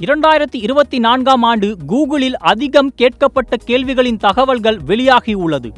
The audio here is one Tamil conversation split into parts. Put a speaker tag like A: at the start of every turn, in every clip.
A: 2024ஆம் ஆண்டு கூகுளில் அதிகம் கேட்கப்பட்ட கேள்விகளின் தகவல்கள் வெளியாகியுள்ளது.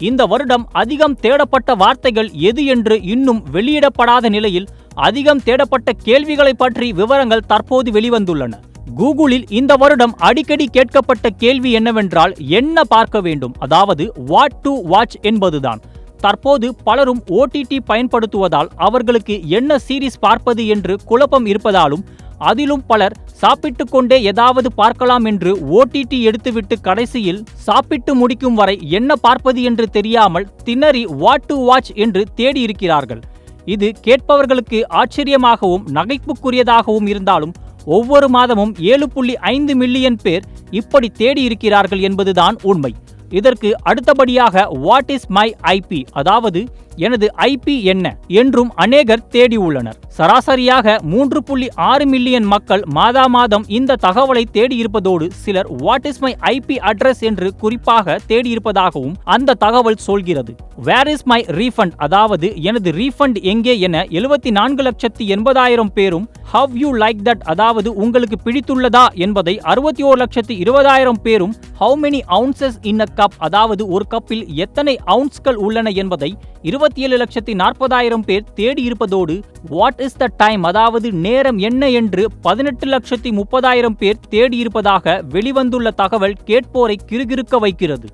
A: இந்த வருடம் அதிகம் தேடப்பட்ட வார்த்தைகள் எது என்று இன்னும் வெளியிடப்படாத நிலையில் அதிகம் தேடப்பட்ட கேள்விகளை பற்றி விவரங்கள் தற்போது வெளிவந்துள்ளன. கூகுளில் இந்த வருடம் அடிக்கடி கேட்கப்பட்ட கேள்வி என்னவென்றால் என்ன பார்க்க வேண்டும், அதாவது வாட் டு வாட்ச் என்பதுதான். தற்போது பலரும் OTT பயன்படுத்துவதால் அவர்களுக்கு என்ன சீரிஸ் பார்ப்பது என்று குழப்பம் இருப்பதாலும், அதிலும் பலர் சாப்பிட்டுக் கொண்டே ஏதாவது பார்க்கலாம் என்று OTT எடுத்துவிட்டு கடைசியில் சாப்பிட்டு முடிக்கும் வரை என்ன பார்ப்பது என்று தெரியாமல் திணறி வாட் டு வாட்ச் என்று தேடி இருக்கிறார்கள். இது கேட்பவர்களுக்கு ஆச்சரியமாகவும் நகைப்புக்குரியதாகவும் இருந்தாலும் ஒவ்வொரு மாதமும் 7.5 மில்லியன் பேர் இப்படி தேடி இருக்கிறார்கள் என்பதுதான் உண்மை. இதற்கு அடுத்தபடியாக வாட் இஸ் மை IP, அதாவது எனது IP என்ன என்றும் அநேகர் தேடியுள்ளனர். சராசரியாக 3.6 மில்லியன் மக்கள் மாதம் இந்த தகவலை தேடியிருப்பதோடு சிலர் what is my IP address என்று குறிப்பாக தேடியிருப்பதாகவும் அந்த தகவல் சொல்கிறது. வேர் இஸ் மை ரீஃபண்ட், அதாவது எனது ரீஃபண்ட் எங்கே என 74,80,000 பேரும், ஹவ் யூ லைக் தட், அதாவது உங்களுக்கு பிடித்துள்ளதா என்பதை 61,20,000 பேரும், how many ounces in a cup, அதாவது ஒரு கப்பில் எத்தனை அவுன்ஸ்கள் உள்ளன என்பதை 27,40,000 பேர் தேடியிருப்பதோடு வாட் இஸ் த டைம், அதாவது நேரம் என்ன என்று 18,30,000 பேர் தேடியிருப்பதாக வெளிவந்துள்ள தகவல் கேட்போரை கிறுகிறுக்க வைக்கிறது.